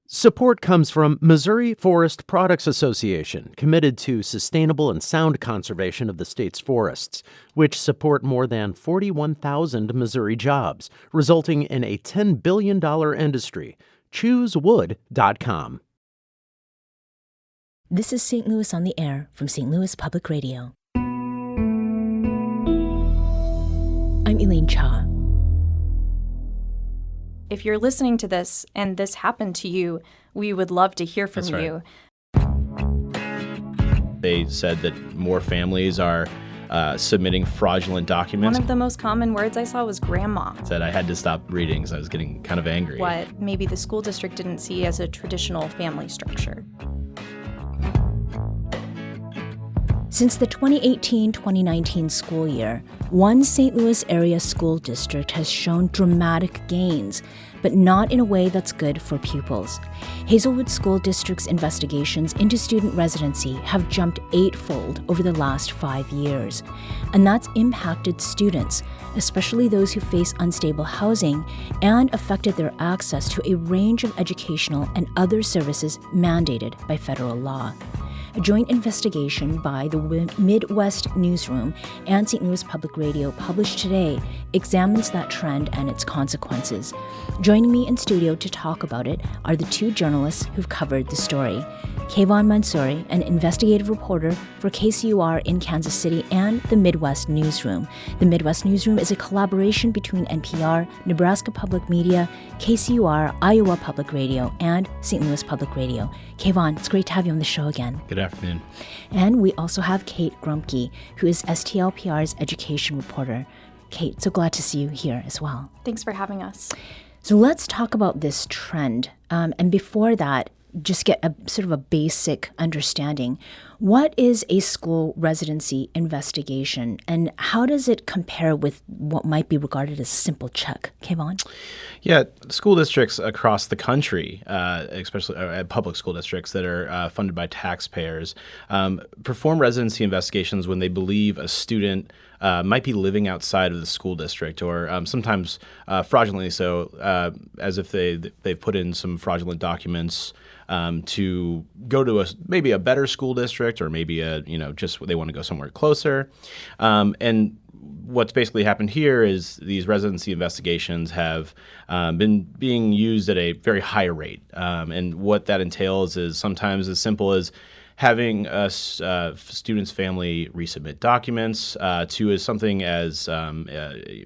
Support comes from Missouri Forest Products Association, committed to sustainable and sound conservation of the state's forests, which support more than 41,000 Missouri jobs, resulting in a $10 billion industry. ChooseWood.com. This is St. Louis on the Air from St. Louis Public Radio. I'm Elaine Cha. If you're listening to this and this happened to you, we would love to hear from you. They said that more families are submitting fraudulent documents. One of the most common words I saw was grandma. Said I had to stop reading because I was getting kind of angry. What maybe the school district didn't see as a traditional family structure. Since the 2018-2019 school year, one St. Louis area school district has shown dramatic gains, but not in a way that's good for pupils. Hazelwood School District's investigations into student residency have jumped eightfold over the last 5 years, and that's impacted students, especially those who face unstable housing, and affected their access to a range of educational and other services mandated by federal law. A joint investigation by the Midwest Newsroom and St. Louis Public Radio published today examines that trend and its consequences. Joining me in studio to talk about it are the two journalists who've covered the story. Kayvon Mansouri, an investigative reporter for KCUR in Kansas City and the Midwest Newsroom. The Midwest Newsroom is a collaboration between NPR, Nebraska Public Media, KCUR, Iowa Public Radio, and St. Louis Public Radio. Kayvon, it's great to have you on the show again. Good afternoon. And we also have Kate Grumke, who is STLPR's education reporter. Kate, so glad to see you here as well. Thanks for having us. So let's talk about this trend. And before that, just get a sort of a basic understanding. What is a school residency investigation, and how does it compare with what might be regarded as a simple check? Kayvon? Yeah, school districts across the country, especially public school districts that are funded by taxpayers, perform residency investigations when they believe a student might be living outside of the school district, or sometimes fraudulently so, as if they've put in some fraudulent documents to go to maybe a better school district, or maybe just they want to go somewhere closer. And what's basically happened here is these residency investigations have been being used at a very high rate. And what that entails is sometimes as simple as having a student's family resubmit documents to as something as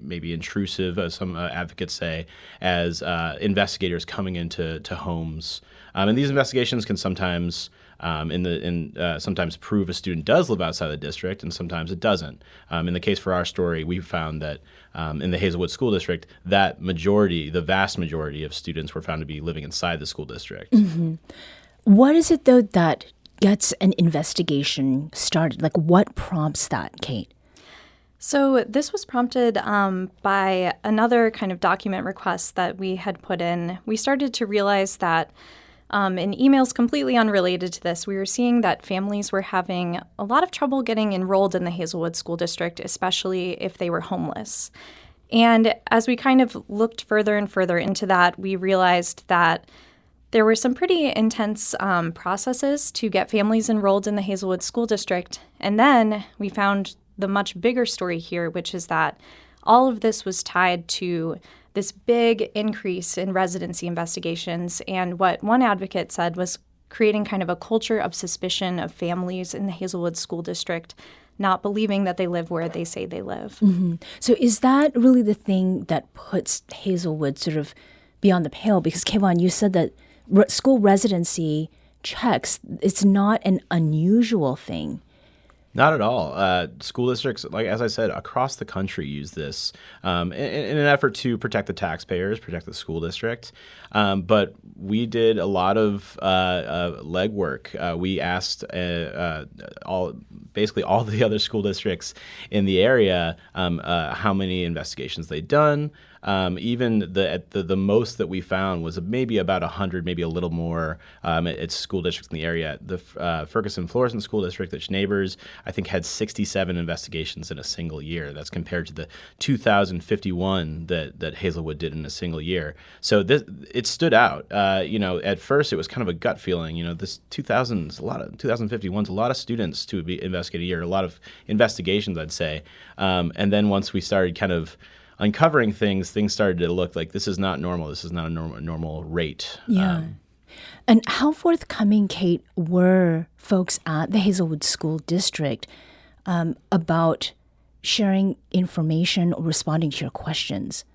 maybe intrusive, as some advocates say, as investigators coming into homes. And these investigations can sometimes sometimes prove a student does live outside the district, and sometimes it doesn't. In the case for our story, we found that in the Hazelwood School District, the vast majority of students were found to be living inside the school district. Mm-hmm. What is it, though, that gets an investigation started? Like, what prompts that, Kate? So this was prompted by another kind of document request that we had put in. We started to realize that in emails completely unrelated to this, we were seeing that families were having a lot of trouble getting enrolled in the Hazelwood School District, especially if they were homeless. And as we kind of looked further and further into that, we realized that there were some pretty intense processes to get families enrolled in the Hazelwood School District. And then we found the much bigger story here, which is that all of this was tied to this big increase in residency investigations. And what one advocate said was creating kind of a culture of suspicion of families in the Hazelwood School District not believing that they live where they say they live. Mm-hmm. So is that really the thing that puts Hazelwood sort of beyond the pale? Because, Kayvon, you said that school residency checks, it's not an unusual thing. Not at all. School districts, like as I said, across the country use this in an effort to protect the taxpayers, protect the school district. But we did a lot of legwork. We asked basically all the other school districts in the area how many investigations they'd done, Even the most that we found was maybe about 100, maybe a little more at school districts in the area. The Ferguson-Florissant School District, that's neighbors, I think had 67 investigations in a single year. That's compared to the 2,051 that Hazelwood did in a single year. So it stood out. At first it was kind of a gut feeling. This 2,051's a lot of students to be investigated a year, a lot of investigations, I'd say. And then once we started kind of uncovering things started to look like this is not normal. This is not a normal rate. Yeah. And how forthcoming, Kate, were folks at the Hazelwood School District about sharing information or responding to your questions?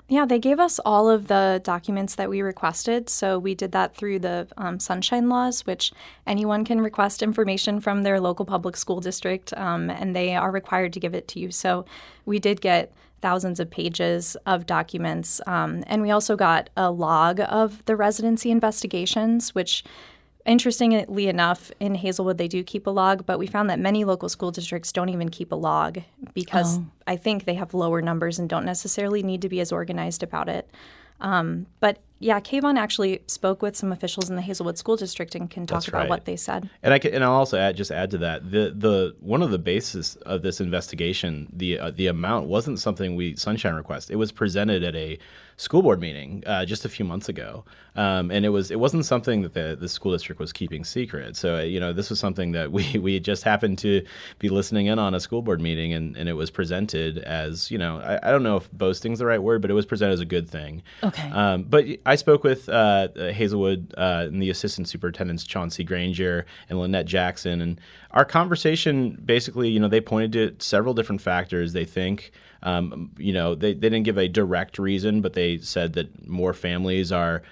Yeah, they gave us all of the documents that we requested. So we did that through the sunshine laws, which anyone can request information from their local public school district, and they are required to give it to you. So we did get thousands of pages of documents. And we also got a log of the residency investigations, which, interestingly enough, in Hazelwood, they do keep a log, but we found that many local school districts don't even keep a log because I think they have lower numbers and don't necessarily need to be as organized about it. But yeah, Kayvon actually spoke with some officials in the Hazelwood School District and can talk about what they said. And I'll also add to that the one of the basis of this investigation, the amount wasn't something Sunshine requested. It was presented at a school board meeting just a few months ago, and it wasn't something that the school district was keeping secret. So this was something that we just happened to be listening in on a school board meeting, and it was presented as I don't know if boasting's the right word, but it was presented as a good thing. Okay. But I spoke with Hazelwood and the assistant superintendents Chauncey Granger and Lynette Jackson, and our conversation basically, they pointed to several different factors. They think, they didn't give a direct reason, but they said that more families are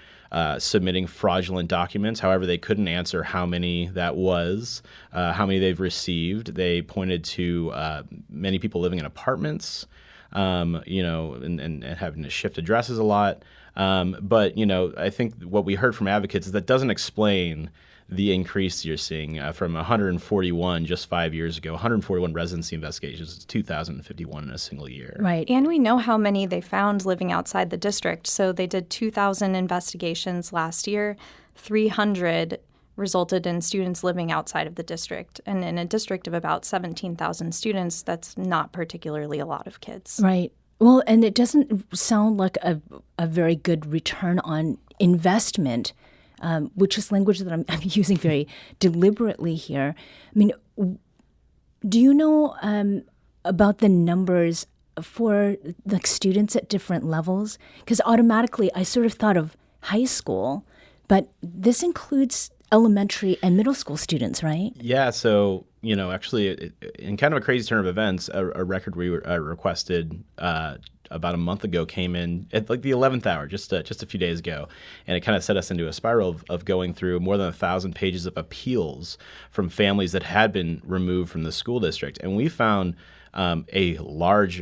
submitting fraudulent documents. However, they couldn't answer how many that was, how many they've received. They pointed to many people living in apartments, and having to shift addresses a lot. But I think what we heard from advocates is that doesn't explain the increase you're seeing from 141 just 5 years ago, 141 residency investigations to 2,051 in a single year. Right. And we know how many they found living outside the district. So they did 2,000 investigations last year. 300 resulted in students living outside of the district. And in a district of about 17,000 students, that's not particularly a lot of kids. Right. Well, and it doesn't sound like a very good return on investment, which is language that I'm using very deliberately here. I mean, do you know about the numbers for the students at different levels? Because automatically I sort of thought of high school, but this includes elementary and middle school students, right? Yeah, so, actually, in kind of a crazy turn of events, a record we requested about a month ago came in at like the 11th hour, just a few days ago, and it kind of set us into a spiral of going through more than 1,000 pages of appeals from families that had been removed from the school district, and we found a large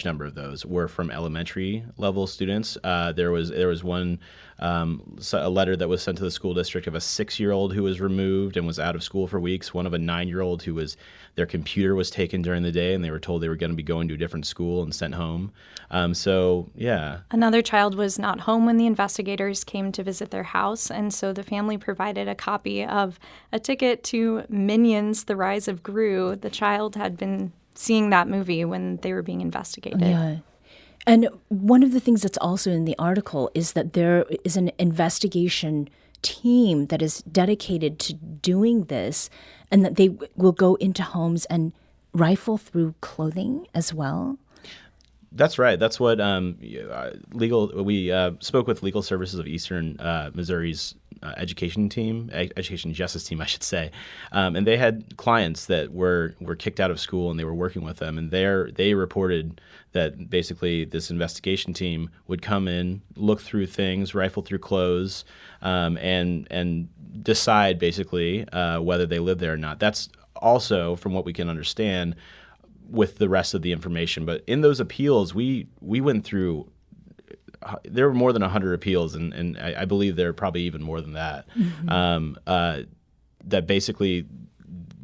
number of those were from elementary level students. There was one a letter that was sent to the school district of a 6-year-old who was removed and was out of school for weeks. One of a 9-year-old who their computer was taken during the day and they were told they were going to be going to a different school and sent home. So yeah. Another child was not home when the investigators came to visit their house, and so the family provided a copy of a ticket to Minions: The Rise of Gru. The child had been seeing that movie when they were being investigated. Yeah. And one of the things that's also in the article is that there is an investigation team that is dedicated to doing this, and that they will go into homes and rifle through clothing as well. That's right. That's what we spoke with Legal Services of Eastern Missouri's education justice team, I should say, and they had clients that were kicked out of school, and they were working with them, and they reported that basically this investigation team would come in, look through things, rifle through clothes, and decide basically whether they live there or not. That's also, from what we can understand, with the rest of the information. But in those appeals, we went through, there were more than 100 appeals, and I believe there are probably even more than that, that basically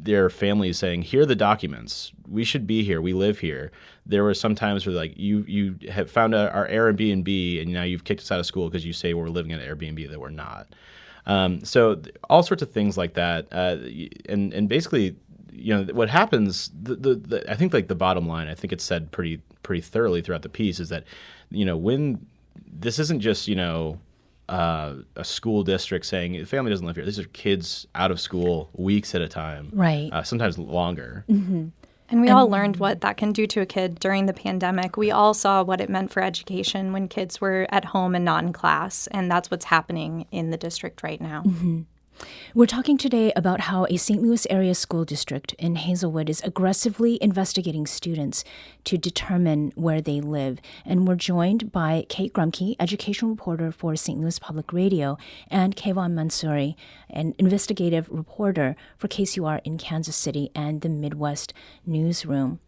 their families saying, here are the documents. We should be here. We live here. There were some times where like you have found our Airbnb and now you've kicked us out of school because you say we're living in an Airbnb that we're not. So all sorts of things like that. And basically, what happens, I think like the bottom line, I think it's said pretty thoroughly throughout the piece is that, when this isn't just, a school district saying the family doesn't live here. These are kids out of school weeks at a time, right? Sometimes longer. Mm-hmm. And we all learned what that can do to a kid during the pandemic. We all saw what it meant for education when kids were at home and not in class, and that's what's happening in the district right now. Mm-hmm. We're talking today about how a St. Louis area school district in Hazelwood is aggressively investigating students to determine where they live. And we're joined by Kate Grumke, educational reporter for St. Louis Public Radio, and Kayvon Mansouri, an investigative reporter for KCUR in Kansas City and the Midwest Newsroom.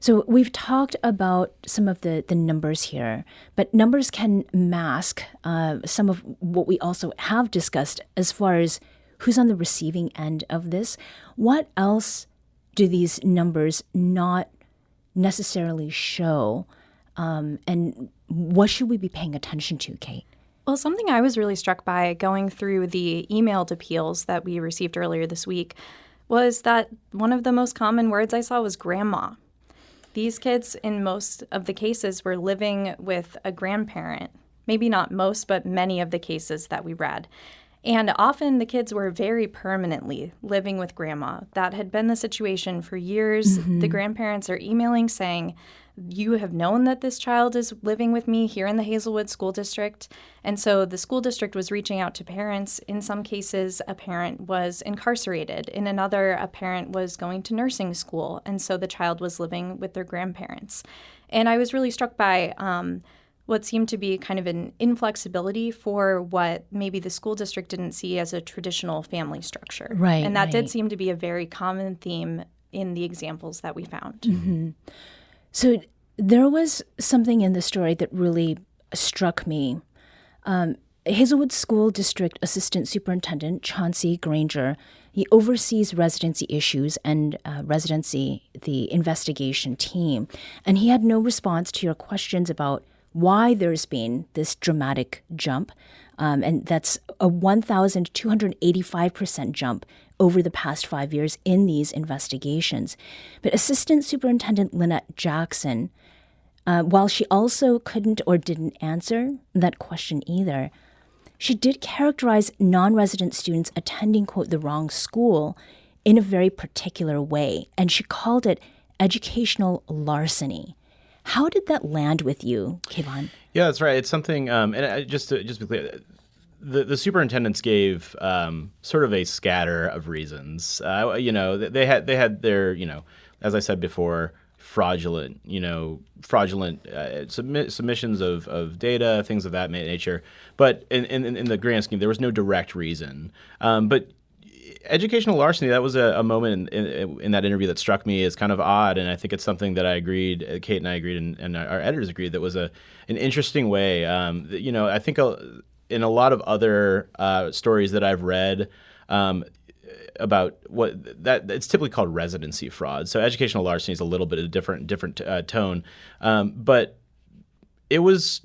So we've talked about some of the numbers here, but numbers can mask some of what we also have discussed as far as who's on the receiving end of this. What else do these numbers not necessarily show? And what should we be paying attention to, Kate? Well, something I was really struck by going through the emailed appeals that we received earlier this week was that one of the most common words I saw was grandma. These kids, in most of the cases, were living with a grandparent. Maybe not most, but many of the cases that we read. And often the kids were very permanently living with grandma. That had been the situation for years. Mm-hmm. The grandparents are emailing saying, you have known that this child is living with me here in the Hazelwood School District. And so the school district was reaching out to parents. In some cases, a parent was incarcerated. In another, a parent was going to nursing school. And so the child was living with their grandparents. And I was really struck by what seemed to be kind of an inflexibility for what maybe the school district didn't see as a traditional family structure. Right. And that did seem to be a very common theme in the examples that we found. Mm-hmm. So there was something in the story that really struck me. Hazelwood School District Assistant Superintendent Chauncey Granger, he oversees residency issues and residency, the investigation team. And he had no response to your questions about why there's been this dramatic jump. And that's a 1,285% jump over the past 5 years in these investigations. But Assistant Superintendent Lynette Jackson, while she also couldn't or didn't answer that question either, she did characterize non-resident students attending, quote, the wrong school in a very particular way. And she called it educational larceny. How did that land with you, Kayvon? Yeah, that's right. It's something, just to be clear, the superintendents gave sort of a scatter of reasons. They had their, as I said before, fraudulent submissions of data, things of that nature. But in the grand scheme, there was no direct reason. But educational larceny, that was a moment in that interview that struck me as kind of odd, and I think it's something that Kate and I agreed, and our editors agreed, that was an interesting way. I think in a lot of other stories that I've read about that it's typically called residency fraud. So educational larceny is a little bit of a different tone, but it was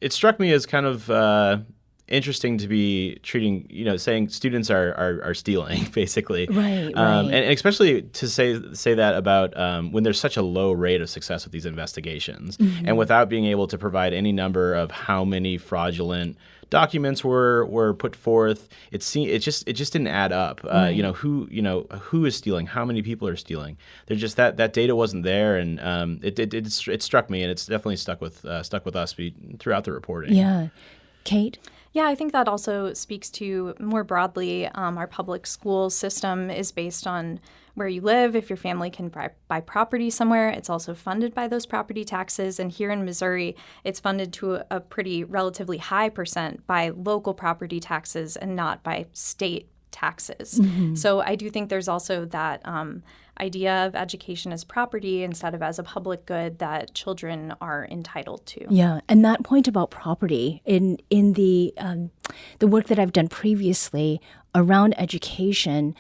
it struck me as kind of interesting to be treating, saying students are stealing, basically. Right. And especially to say that about when there's such a low rate of success with these investigations, mm-hmm. and without being able to provide any number of how many fraudulent documents were put forth, it just didn't add up. Right. Who is stealing? How many people are stealing? There's just that data wasn't there, and it struck me, and it's definitely stuck with us throughout the reporting. Yeah, Kate. Yeah, I think that also speaks to, more broadly, our public school system is based on where you live. If your family can buy property somewhere, it's also funded by those property taxes. And here in Missouri, it's funded to a pretty relatively high percent by local property taxes and not by state taxes. Mm-hmm. So I do think there's also that idea of education as property instead of as a public good that children are entitled to. Yeah, and that point about property in the work that I've done previously around education,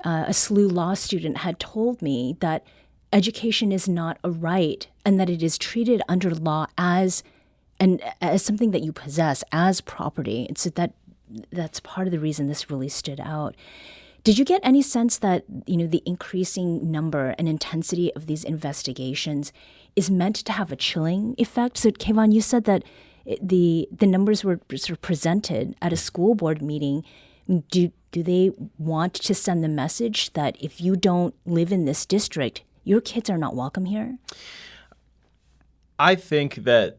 a SLU law student had told me that education is not a right and that it is treated under law as something that you possess, as property. And so that's part of the reason this really stood out. Did you get any sense that, the increasing number and intensity of these investigations is meant to have a chilling effect? So, Kayvon, you said that the numbers were sort of presented at a school board meeting. Do they want to send the message that if you don't live in this district, your kids are not welcome here? I think that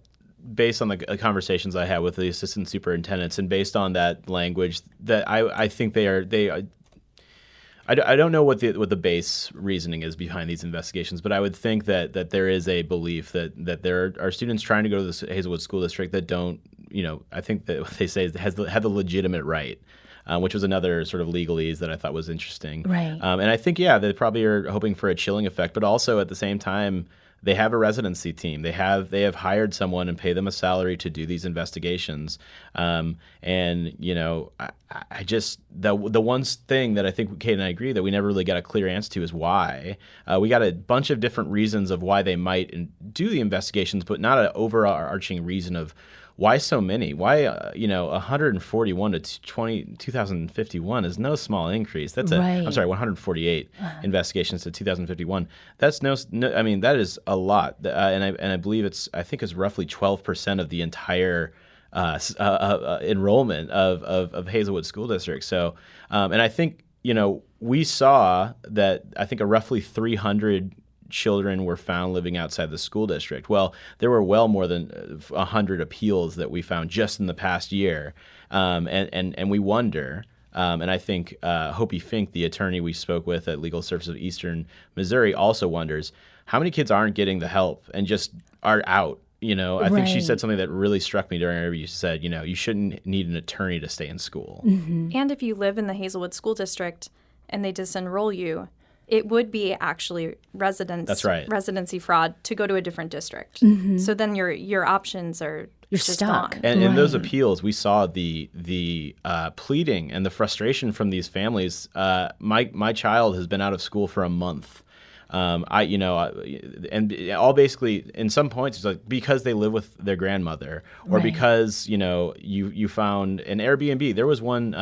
based on the conversations I had with the assistant superintendents and based on that language, that I think I don't know what the base reasoning is behind these investigations, but I would think that there is a belief that there are students trying to go to the Hazelwood School District that don't, I think that what they say is have the legitimate right, which was another sort of legalese that I thought was interesting. Right. And I think, they probably are hoping for a chilling effect, but also at the same time, they have a residency team. They have hired someone and pay them a salary to do these investigations. I just the one thing that I think Kate and I agree that we never really got a clear answer to is why. We got a bunch of different reasons of why they might do the investigations, but not an overarching reason of why so many? Why 141 to 2,051 is no small increase. That's right. I'm sorry, 148 investigations to 2,051. That's no. I mean, that is a lot, and I believe it's roughly 12% of the entire enrollment of Hazelwood School District. So, and I think we saw that I think a roughly 300 children were found living outside the school district. Well, there were well more than 100 appeals that we found just in the past year, and we wonder. And I think Hopi Fink, the attorney we spoke with at Legal Services of Eastern Missouri, also wonders how many kids aren't getting the help and just are out. I think she said something that really struck me during our interview. She said, you shouldn't need an attorney to stay in school. Mm-hmm. And if you live in the Hazelwood School District and they disenroll you, it would be actually residency fraud to go to a different district. Mm-hmm. So then your options are You're just stuck. gone. And in those appeals, we saw the pleading and the frustration from these families. My child has been out of school for a month. And all basically in some points it's like because they live with their grandmother or because you found an Airbnb. There was one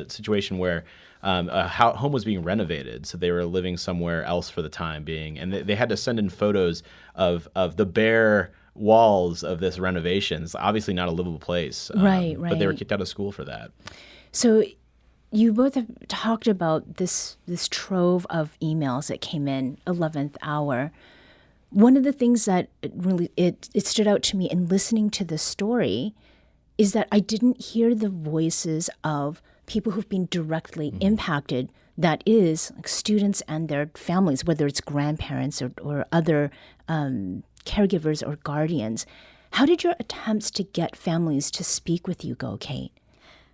situation where a home was being renovated, so they were living somewhere else for the time being, and they had to send in photos of the bare walls of this renovation. It's obviously not a livable place, right. But they were kicked out of school for that. So you both have talked about this trove of emails that came in 11th hour. One of the things that it stood out to me in listening to the story is that I didn't hear the voices of people who've been directly impacted, that is, like students and their families, whether it's grandparents or other caregivers or guardians. How did your attempts to get families to speak with you go, Kate?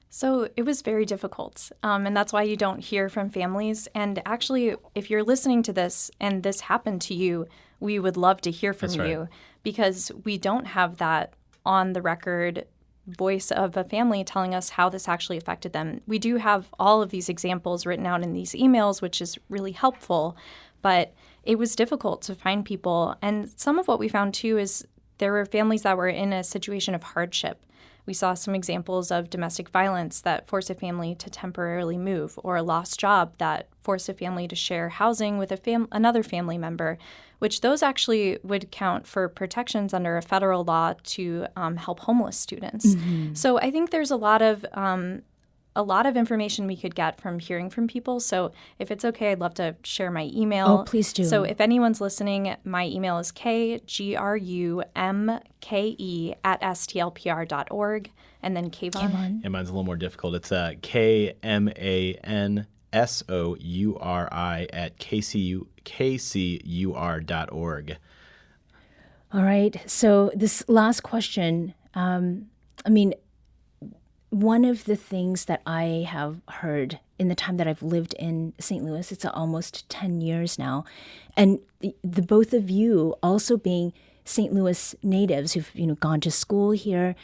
So it was very difficult, and that's why you don't hear from families. And actually, if you're listening to this and this happened to you, we would love to hear from you because we don't have that on-the-record voice of a family telling us how this actually affected them. We do have all of these examples written out in these emails, which is really helpful, but it was difficult to find people. And some of what we found, too, is there were families that were in a situation of hardship. We saw some examples of domestic violence that forced a family to temporarily move, or a lost job that forced a family to share housing with another family member, which those actually would count for protections under a federal law to help homeless students. Mm-hmm. So I think there's a lot of information we could get from hearing from people. So if it's okay, I'd love to share my email. Oh, please do. So if anyone's listening, my email is kgrumke@stlpr.org. And then Kayvon. Yeah, mine's a little more difficult. It's KMANSOURI@kcur.org. All right. So this last question, one of the things that I have heard in the time that I've lived in St. Louis, it's almost 10 years now, and the both of you also being St. Louis natives who've gone to school here,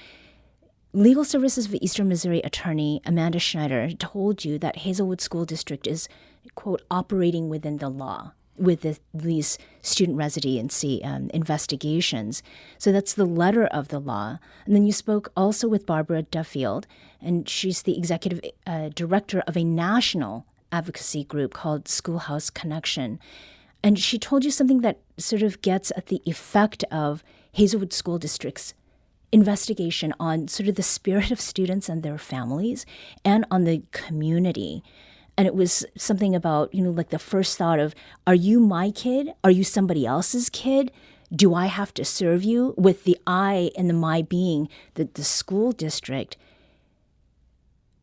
Legal Services of Eastern Missouri attorney Amanda Schneider told you that Hazelwood School District is quote, operating within the law with these student residency investigations. So that's the letter of the law. And then you spoke also with Barbara Duffield, and she's the executive director of a national advocacy group called Schoolhouse Connection. And she told you something that sort of gets at the effect of Hazelwood School District's investigation on sort of the spirit of students and their families and on the community. And it was something about, like the first thought of, are you my kid? Are you somebody else's kid? Do I have to serve you? With the I and the my being, the school district.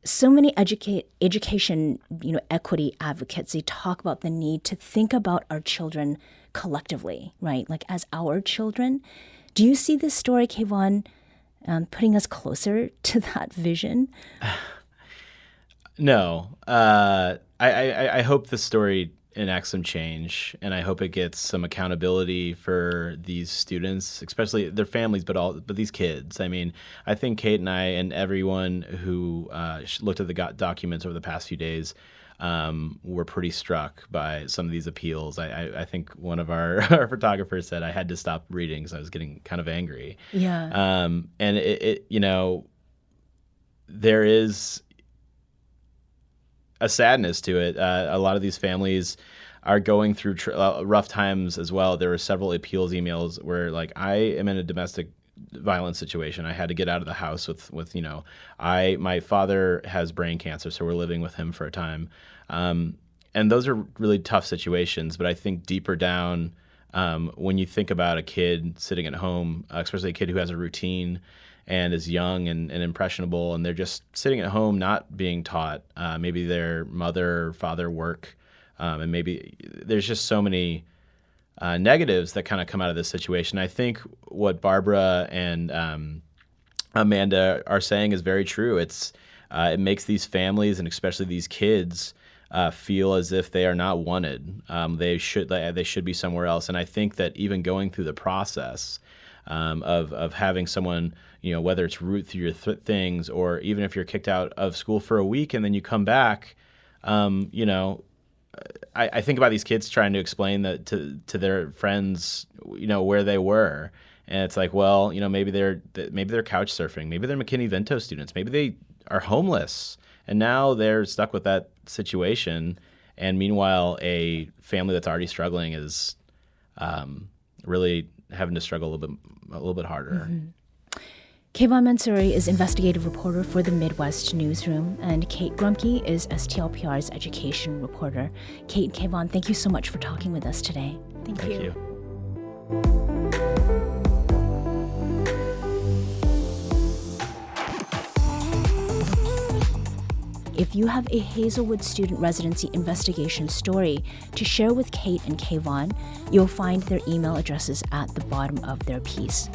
So many education, equity advocates, they talk about the need to think about our children collectively, right? Like as our children. Do you see this story, Kayvon, putting us closer to that vision? No. I hope the story enacts some change, and I hope it gets some accountability for these students, especially their families, but these kids. I mean, I think Kate and I and everyone who looked at the documents over the past few days were pretty struck by some of these appeals. I think one of our photographers said I had to stop reading because I was getting kind of angry. Yeah. And there is a sadness to it. A lot of these families are going through rough times as well. There were several appeals emails where, like, I am in a domestic violence situation. I had to get out of the house with my father has brain cancer, so we're living with him for a time. And those are really tough situations. But I think deeper down, when you think about a kid sitting at home, especially a kid who has a routine and is young and impressionable, and they're just sitting at home not being taught. Maybe their mother or father work, and maybe there's just so many negatives that kind of come out of this situation. I think what Barbara and Amanda are saying is very true. It makes these families and especially these kids feel as if they are not wanted. They should be somewhere else. And I think that even going through the process of having someone, whether it's root through your things, or even if you're kicked out of school for a week and then you come back, I think about these kids trying to explain that to their friends, where they were. And it's like, well, maybe they're couch surfing, maybe they're McKinney-Vento students, maybe they are homeless, and now they're stuck with that situation. And meanwhile, a family that's already struggling is really having to struggle a little bit harder. Mm-hmm. Kayvon Mansouri is investigative reporter for the Midwest Newsroom, and Kate Grumke is STLPR's education reporter. Kate and Kayvon, thank you so much for talking with us today. Thank you. If you have a Hazelwood student residency investigation story to share with Kate and Kayvon, you'll find their email addresses at the bottom of their piece.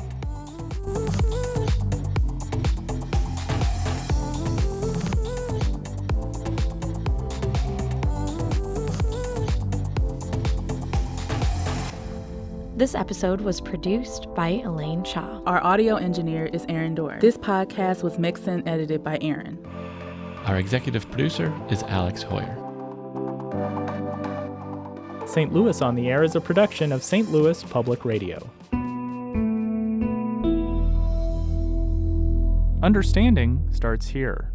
This episode was produced by Elaine Shaw. Our audio engineer is Aaron Dorr. This podcast was mixed and edited by Aaron. Our executive producer is Alex Hoyer. St. Louis on the Air is a production of St. Louis Public Radio. Understanding starts here.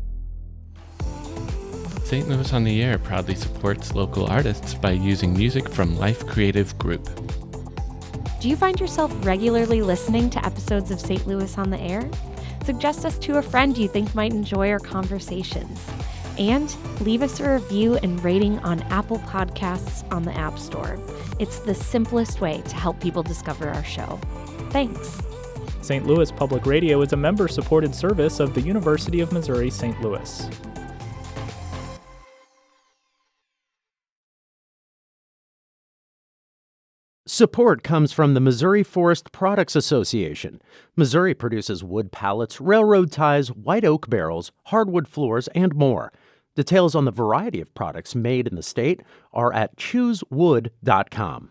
St. Louis on the Air proudly supports local artists by using music from Life Creative Group. Do you find yourself regularly listening to episodes of St. Louis on the Air? Suggest us to a friend you think might enjoy our conversations. And leave us a review and rating on Apple Podcasts on the App Store. It's the simplest way to help people discover our show. Thanks. St. Louis Public Radio is a member-supported service of the University of Missouri St. Louis. Support comes from the Missouri Forest Products Association. Missouri produces wood pallets, railroad ties, white oak barrels, hardwood floors, and more. Details on the variety of products made in the state are at choosewood.com.